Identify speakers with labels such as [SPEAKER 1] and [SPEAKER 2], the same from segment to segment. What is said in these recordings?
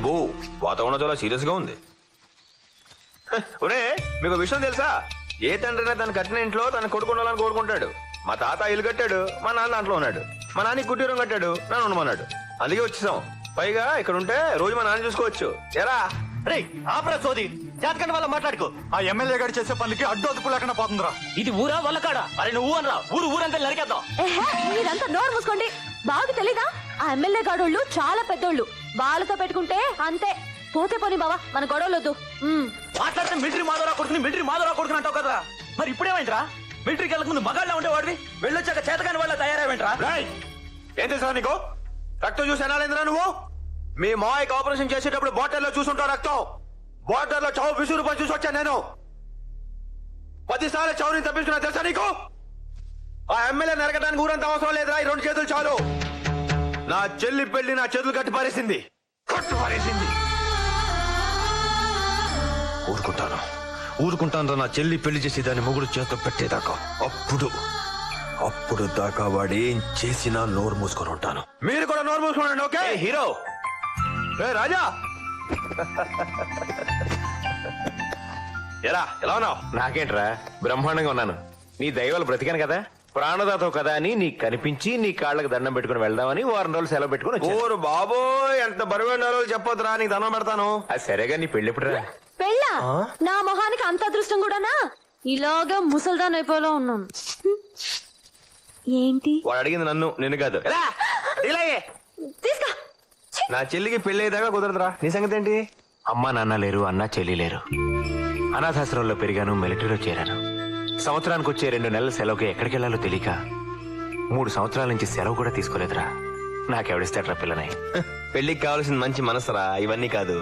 [SPEAKER 1] అబ్బో వాతావరణం చాలా సీరియస్ గా ఉంది. ఒరే మీకు విషయం తెలుసా? ఏ తండ్రినా తన కట్టిన ఇంట్లో తన కొడుకు ఉండాలని కోరుకుంటాడు. మా తాత ఇల్లు కట్టాడు, మా నాన్న దాంట్లో ఉన్నాడు. మా నాన్న కుటీరం కట్టాడు, నన్ను ఉండమన్నాడు. అందుకే వచ్చేసాం. పైగా ఇక్కడ ఉంటే రోజు మా నాన్న చూసుకోవచ్చు. ఎరా
[SPEAKER 2] రే ఆపరా సోది జాతకండి వల్ల మాట్లాడుకో. ఆ ఎమ్మెల్యే గారు చేసే పనికి అడ్డు అదుపు లేకుండా పోతుందిరా.
[SPEAKER 3] ఇది ఊరా వల్ల కాడా? అరే నువ్వు అనరా, ఊరంతా నరికేద్దాం.
[SPEAKER 4] మీరంతా నోరు మూసుకోండి. బాగా తెలీదా? ఆ ఎమ్మెల్యే గాడోళ్ళు చాలా పెద్దోళ్ళు. వాళ్ళతో పెట్టుకుంటే అంతే. పోతే పోనీ బావా, మన గొడవలొద్దు.
[SPEAKER 3] మాట్లాడితే మిలిటరీ మాధవరా కొడుకుని అంటావు కదా. మరి ఇప్పుడేమైందిరా? మిలిటరీకి వెళ్ళక ముందు మగాళ్ళ ఉండేవాడివి, వెళ్ళొచ్చాక చేతకాని వాళ్ళ తయారైవేంట్రా?
[SPEAKER 1] ఏం తెలుసా నీకు? రక్తం చూసి ఎనాలేంద్రా నువ్వు? మీ మాయకి ఆపరేషన్ చేసేటప్పుడు బాటిల్లో చూసుంటావు రక్తం. బాటిల్లో చావు విసురు పని చూసి వచ్చాను నేను. 10 సార్లు చావుని తప్పించుకున్నా తెలుసా నీకు? ఆ ఎమ్మెల్యే నరకడానికి ఊరంత అవసరం లేదురా. ఈ 2 చేతులు చాలు. నా చెల్లి పెళ్లి నా చేతులు కట్టి పారేసింది. ఊరుకుంటాను నా చెల్లి పెళ్లి చేసి దాన్ని మొగుడు చేతితో పెట్టేదాకా. అప్పుడు దాకా వాడు ఏం చేసినా నోరు మూసుకొని ఉంటాను. మీరు కూడా నోరు మూసుకోండి. Okay hero. ఏ రాజా ఎలా ఉన్నావు?
[SPEAKER 5] నాకేంట్రా బ్రహ్మాండంగా ఉన్నాను. నీ దైవాలు బ్రతికాను కదా, ప్రాణదాతవు కదా అని నీకు కనిపించి నీ కాళ్ళకి దండం పెట్టుకుని వెళ్దామని 4 రోజులు సెలవు పెట్టుకుని వచ్చాను.
[SPEAKER 1] ఓరు బాబోయ్, ఎంత బరువైన రోజులు చెప్పొద్దురా, నీకు దండం పెడతాను.
[SPEAKER 5] అది సరేగా, నీ పెళ్లి ఎప్పుడురా?
[SPEAKER 4] పెళ్ళా? నా మొహానికి అంత అదృష్టం కూడానా? ఇలాగా ముసల్దాన్ అయిపోలో ఉన్నాను. ఏంటి
[SPEAKER 1] వాడు అడిగింది నన్ను, నిన్ను కాదు.
[SPEAKER 4] తీసుకో.
[SPEAKER 1] నా చెల్లికి పెళ్లి అయ్యేదాకా కుదరదురా. నీ సంగతి ఏంటి?
[SPEAKER 5] అమ్మా నాన్న లేరు, అన్న చెల్లి లేరు. అనాథాశ్రమంలో పెరిగాను, మిలిటరీలో చేరాను. సంవత్సరానికి వచ్చే 2 నెలల సెలవుకి ఎక్కడికి వెళ్లాలో తెలియక 3 సంవత్సరాల నుంచి సెలవు కూడా తీసుకోలేదురా. నాకెవడిస్తాడ్రా పిల్లని?
[SPEAKER 1] పెళ్లికి కావాల్సిన మంచి మనసురా, ఇవన్నీ కాదు.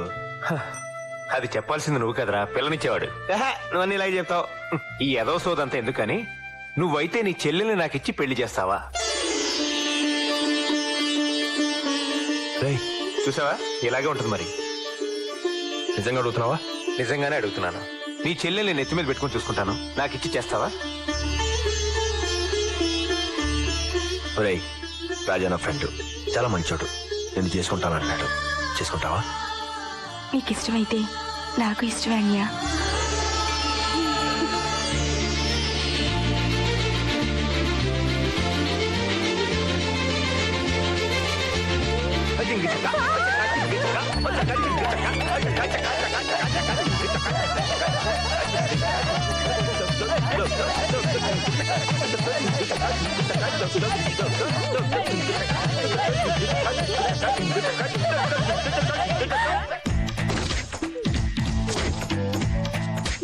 [SPEAKER 5] అది చెప్పాల్సింది నువ్వు కదరా, పిల్లనిచ్చేవాడు.
[SPEAKER 1] నువ్వన్నీ ఇలా చెప్తావు.
[SPEAKER 5] ఈ ఎదవ సోదంతా ఎందుకని నువ్వైతే నీ చెల్లెల్ని నాకిచ్చి పెళ్లి చేస్తావా? చూసావా, ఇలాగే ఉంటుంది మరి.
[SPEAKER 1] నిజంగా అడుగుతున్నావా?
[SPEAKER 5] నిజంగానే అడుగుతున్నాను. నీ చెల్లెల్ని నెత్తి మీద పెట్టుకుని చూసుకుంటాను, నాకిచ్చి చేస్తావా?
[SPEAKER 1] ఒరేయ్, రాజా నా ఫ్రెండ్, చాలా మంచోడు. నేను చేసుకుంటాను అన్నాడు. చేసుకుంటావా?
[SPEAKER 6] మీకు ఇష్టమైతే నాకు ఇష్టమే అన్యా.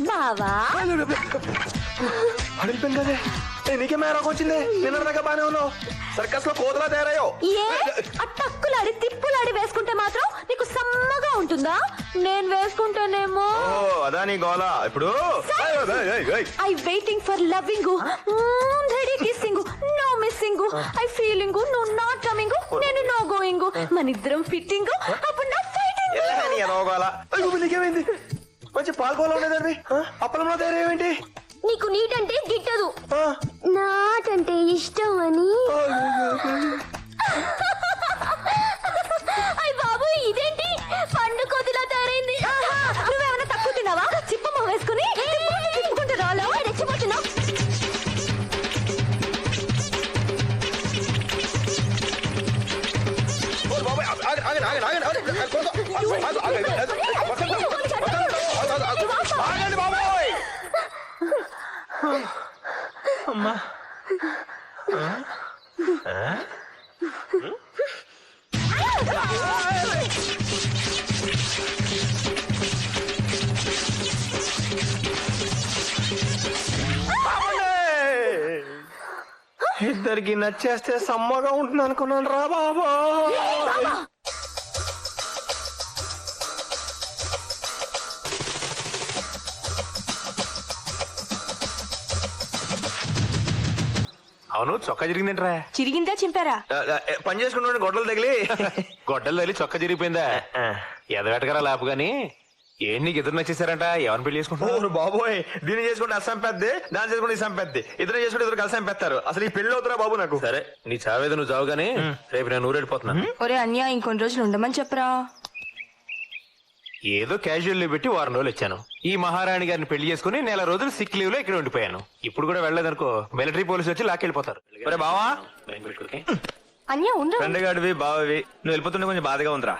[SPEAKER 4] బావా
[SPEAKER 1] అడిగిపోయింది కదే. నీకే మేరకు వచ్చింది. నిన్న దాకా బానే ఉన్నావు. సర్కస్ లో కోతలా తయారయ్యో.
[SPEAKER 4] ఏ టక్కులాడి తిప్పులాడి వేసుకుంటే మాత్రం నీకు సమ్మగా ఉంటుందా? నేను వేసుకుంటేనేమో.
[SPEAKER 1] అదా నీ గోల. ఇప్పుడు
[SPEAKER 4] I waiting for loving, ready kissing, no missing, I feeling, నువ్వు నాట్ కమింగ్, నేను నో గోయింగ్, మన ఇద్దరం ఫిట్టింగ్, అప్పుడు నా ఫైటింగ్.
[SPEAKER 1] నీకేమైంది? మంచి పాల్గొలో ఉండేదండి. అప్పలంలో తయారేంటి?
[SPEAKER 4] నీకు నీట్ అంటే గిట్టదు, నాట్ అంటే ఇష్టం అని. అయ్య బాబు, ఇదేంటి పండు కొద్దిలా తయారైంది? నువ్వేమైనా తక్కువ తిన్నావా? చిప్పమ్మ వేసుకుని తిప్పుకుంటే రాలో రెచ్చిపోతున్నావు.
[SPEAKER 1] అమ్మా ఇద్దరికి నచ్చేస్తే సమ్మగా ఉంటుంది అనుకున్నాను రా బాబా.
[SPEAKER 5] అవును, చొక్కా జరిగిందేంట్రా?
[SPEAKER 6] చిరిగిందా చింపారా?
[SPEAKER 1] పని చేసుకుంటూ గొడ్డలు తగిలి
[SPEAKER 5] గొడ్డలు తగిలి చొక్కా జరిగిపోయిందా? ఎదగటకరా లేపు గాని ఏంటి నీకు ఇద్దరు నచ్చేసారంట? ఎవరిని పెళ్లి చేసుకుంటారు?
[SPEAKER 1] బాబోయ్, దీన్ని చేసుకుంటే అస్సాం పెద్ది, దాన్ని చేసుకుంటే ఇసాం పెద్ది. ఇద్దరు చేసుకుంటే ఇద్దరు కలిసి పెడతారు. అసలు ఈ పెళ్లి అవుతురా బాబు నాకు.
[SPEAKER 5] సరే, నీ చావేదో నువ్వు చావు గానీ రేపు నేను ఊరెళ్ళిపోతున్నాను.
[SPEAKER 6] ఒరే అన్యా, ఇంకొన్ని రోజులు ఉండమని చెప్పరా.
[SPEAKER 5] ఏదో క్యాజువల్ లీవ్ పెట్టి వారం రోజులు వచ్చాను. ఈ మహారాణి గారిని పెళ్లి చేసుకుని 4 రోజులు సిక్ లీవ్ లో ఇక్కడ ఉండిపోయాను. ఇప్పుడు కూడా వెళ్ళలేదనుకో మిలిటరీ పోలీసులు వచ్చి లాక్కెళ్ళిపోతారు.
[SPEAKER 1] ఒరే బావా,
[SPEAKER 4] అన్యా ఉండు.
[SPEAKER 1] ఫ్రెండ్ గాడివి బావవి, నువ్వు వెళ్ళిపోతుంటే కొంచెం బాధగా ఉందిరా.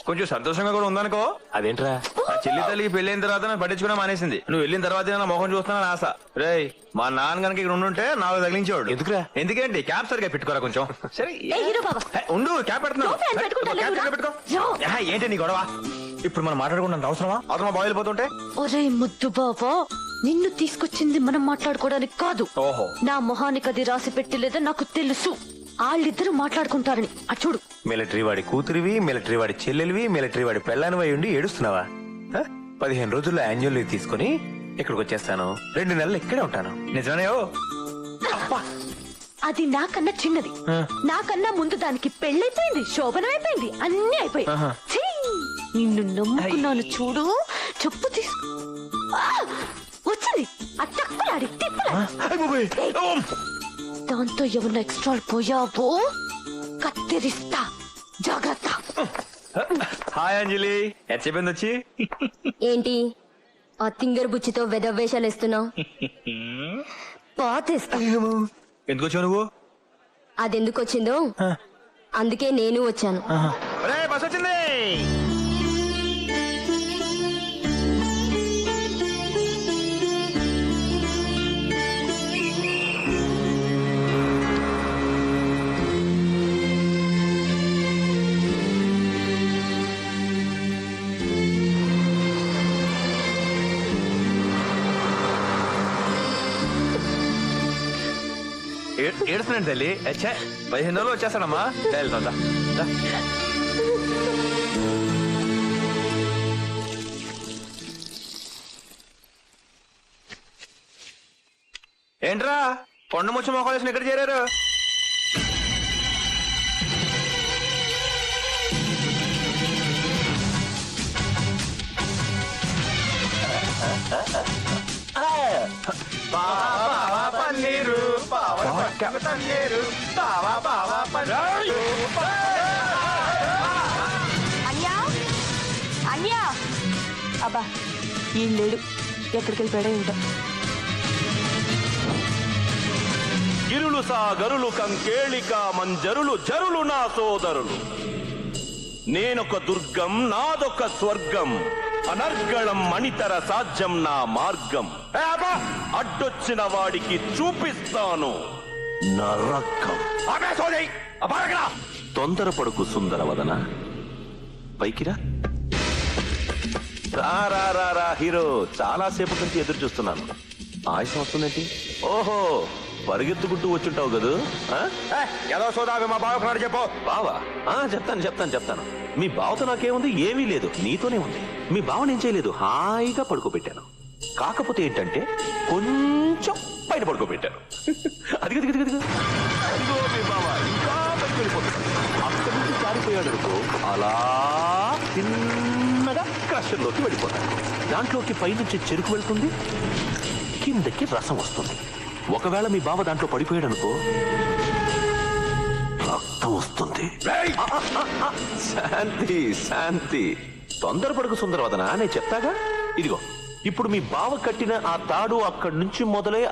[SPEAKER 1] కొంచెం సంతోషంగా కూడా ఉందనుకో.
[SPEAKER 5] అదేంట్రా?
[SPEAKER 1] ఆ చెల్లి తల్లికి పెళ్ళైన తర్వాత నన్ను పట్టించుకునే మానేసింది. నువ్వు వెళ్ళిన తర్వాత నా మొహం చూస్తున్నాను ఆశ. రేయ్, మా నాన్న కనుక ఇక్కడ ఉండుంటే నాకు తగిలించేవాడు.
[SPEAKER 5] ఎందుకురా?
[SPEAKER 1] ఎందుకేంటి క్యాప్ సరిగా పెట్టుకోరా కొంచెం. సరే
[SPEAKER 4] ఏ హీరో బాబా,
[SPEAKER 1] ఉండు, క్యాప్ పెడుతున్నావు.
[SPEAKER 4] నువ్వు ఫ్యాన్ పెట్టుకుంటా
[SPEAKER 1] క్యాప్
[SPEAKER 4] లేవురా?
[SPEAKER 1] పెట్టుకో.
[SPEAKER 4] యో.
[SPEAKER 1] ఏంటి నీ గొడవ? ఇప్పుడు మనం మాట్లాడుకున్నంత అవసరమా? అవసరమా బాగా వెళ్ళిపోతుంటే?
[SPEAKER 4] ఒరే ముద్దు బాబా, నిన్ను తీసుకొచ్చింది మనం మాట్లాడుకోవడానికి కాదు.
[SPEAKER 1] ఓహో.
[SPEAKER 4] నా మొహానికి అది రాసి పెట్టలేదో నాకు తెలుసు. వాళ్ళిద్దరూ మాట్లాడుకుంటారని. అటు చూడు.
[SPEAKER 5] మిలిటరీ వాడి కూతురివి, మిలిటరీ వాడి చెల్లెలివి, మిలిటరీ వాడి పెళ్ళానివై ఉండి ఏడుస్తున్నావా? 15 రోజుల్లో యాన్యువల్ లీవ్ తీసుకుని ఇక్కడికి వచ్చేస్తాను. 2 నెలలు ఇక్కడే ఉంటాను.
[SPEAKER 1] నిజమనే?
[SPEAKER 4] అది నాకన్నా చిన్నది. నాకన్నా ముందు దానికి పెళ్ళైపోయింది, శోభనం అయిపోయింది, అన్ని అయిపోయి. ఛీ! నిన్ను నమ్ముకున్నాను చూడు. చెప్పు తీసుకో. ఆ! వచ్చింది ఆ తక్కులాడి తిప్పలాడి. దాంతో ఏమన్నా ఎక్స్ట్రా పోయావో కత్తిరిస్తా, జాగ్రత్త.
[SPEAKER 1] హాయ్ అంజలి, ఎంత చెప్పింది వచ్చి?
[SPEAKER 7] ఏంటి ఆ తింగర్ బుచ్చితో వెదవేషాలు ఇస్తున్నావు? పాతేస్తా.
[SPEAKER 1] ఎందుకు వచ్చావు నువ్వు?
[SPEAKER 7] అదెందుకు వచ్చిందో అందుకే నేను వచ్చాను.
[SPEAKER 1] బస్ వచ్చింది. ఏడుస్తున్నాడు తల్లి. 15 రోజులు వచ్చేస్తాడమ్మా. వెళ్తా. ఏంట్రా కొండ ముచ్చి మొక్కలేసిన ఎక్కడ చేరారు? పన్నీరు
[SPEAKER 6] అన్యా అన్యా, అబ్బా ఈ లేడు, ఎక్కడికి వెళ్ళిపోయాడో ఉంటా.
[SPEAKER 8] గిరులు సాగరులు కంకేళిక మంజరులు జరులు నా సోదరులు. నేనొక దుర్గం, నాదొక స్వర్గం, అనర్గళం మణితర సాధ్యం నా మార్గం. అడ్డొచ్చిన వాడికి చూపిస్తాను నరకం. తొందరపడుకు సుందరవదన, పైకిరా. రా హీరో, చాలా సేపు నుంచి ఎదురు చూస్తున్నాను. ఆయుషం వస్తుందేంటి? ఓహో, పరిగెత్తుకుంటూ వచ్చుంటావు కదూ.
[SPEAKER 1] ఏదో సోదావి మా బావకున్నాడు చెప్పు.
[SPEAKER 8] బావా? చెప్తాను. మీ బావతో నాకేముంది? ఏమీ లేదు, నీతోనే ఉంది. మీ బావనేం చేయలేదు, హాయిగా పడుకోబెట్టాను. కాకపోతే ఏంటంటే కొంచెం బయట పడుకోబెట్టాను. అదిగో మీ బావ ఇంకా పైకి వెళ్ళిపోతాడు. అక్కడి నుంచి జారిపోయాడు అనుకో, అలా చిన్నగా క్రషర్లోకి వెళ్ళిపోతాడు. దాంట్లోకి పైనుంచి చెరుకు వెళ్తుంది, కిందకి రసం వస్తుంది. ఒకవేళ మీ బావ దాంట్లో పడిపోయాడు అనుకో, రక్తం వస్తుంది. శాంతి, తొందరపడుకు సుందరవదన, నేను చెప్తాగా. ఇదిగో, ఇప్పుడు మీ బావ కట్టిన ఆ తాడు అక్కడి నుంచి మొదలై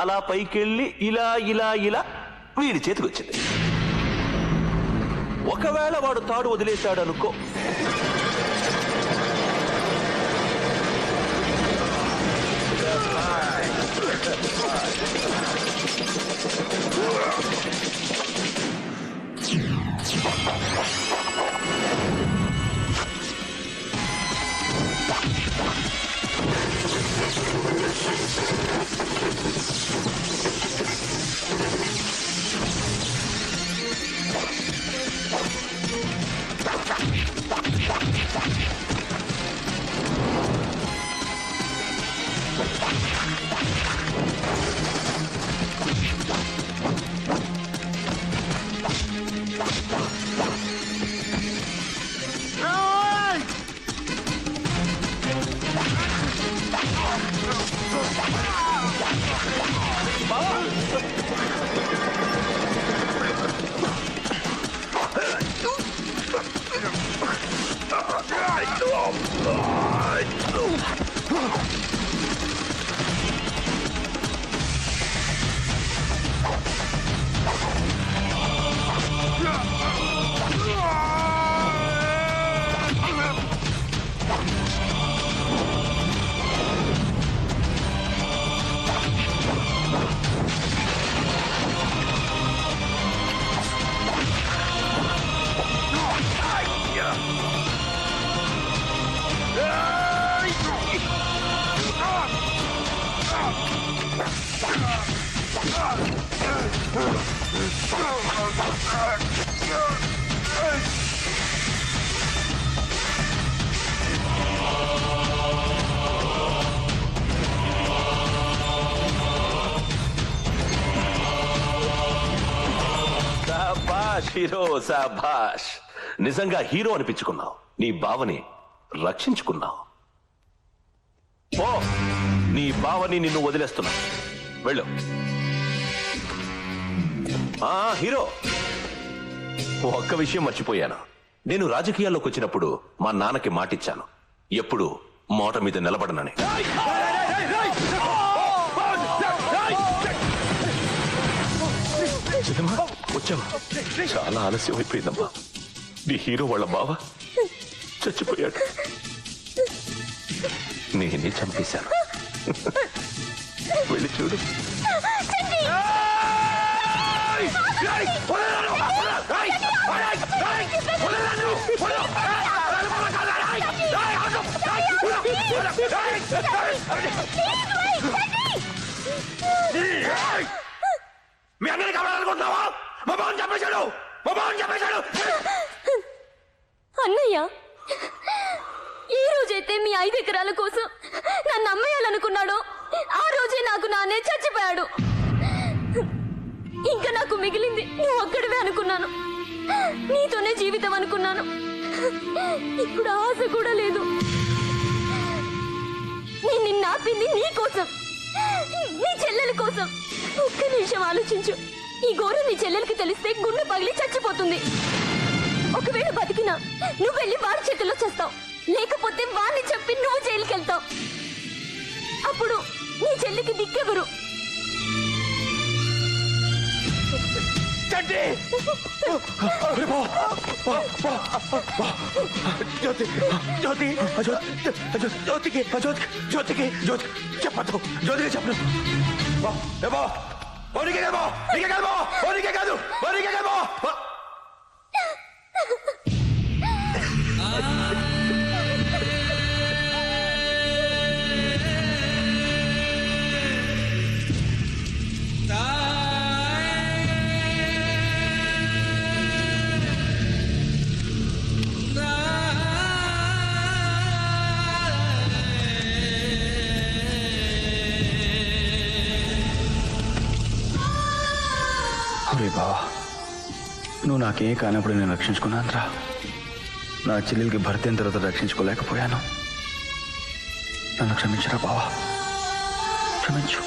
[SPEAKER 8] అలా పైకెళ్ళి ఇలా వీడి చేతికి వచ్చింది. ఒకవేళ వాడు తాడు వదిలేశాడు అనుకో, శాబాష్ హీరో, శాబాష్. నిజంగా హీరో అనిపించుకున్నావు. నీ బావని రక్షించుకున్నావు. ఓ, నీ బావని నిన్ను వదిలేస్తున్నా. వెళ్ళు. హీరో, ఒక్క విషయం మర్చిపోయాను. నేను రాజకీయాల్లోకి వచ్చినప్పుడు మా నాన్నకి మాటిచ్చాను, ఎప్పుడు మోట మీద నిలబడనని. వచ్చావా? చాలా ఆలస్యం అయిపోయిందమ్మా. నీ హీరో వాళ్ళ బావ చచ్చిపోయాడు. నేనే చంపేశాను. వెళ్ళి చూడు.
[SPEAKER 1] మీ అందరికీ కావాలనుకుంటున్నావా? మా బావని చంపేశాడు. మా బావని చంపేశాడు.
[SPEAKER 4] అన్నయ్య, ఏ రోజైతే మీ 5 ఎకరాల కోసం నన్ను అమ్మేయాలనుకున్నాడో ఆ రోజే నాకు నాన్నే చచ్చిపోయాడు. ఇంకా నాకు మిగిలింది నువ్వు ఒక్కడివే అనుకున్నాను. నీతోనే జీవితం అనుకున్నాను. ఇప్పుడు ఆశ కూడా లేదు. నేను నిన్ను ఆపింది నీ కోసం, నీ చెల్లెల కోసం. ఒక్క నిమిషం ఆలోచించు. ఈ ఘోరం నీ చెల్లెలకి తెలిస్తే గుండె పగిలి చచ్చిపోతుంది. ఒకవేళ బతికినా నువ్వు వెళ్ళి వాడి చేతుల్లో చేస్తావు, లేకపోతే వాడిని చెప్పి నువ్వు జైలుకి వెళ్తావు. అప్పుడు నీ చెల్లికి దిక్కెవరు?
[SPEAKER 1] చెప్పదు. జ్యోతికి చెప్పను. కాదు.
[SPEAKER 3] అరే బావా, నువ్వు నాకేం కానప్పుడు నేను రక్షించుకున్నానురా. నా చెల్లెలకి భర్త అయిన తర్వాత రక్షించుకోలేకపోయాను. నన్ను క్షమించరా బావా, క్షమించు.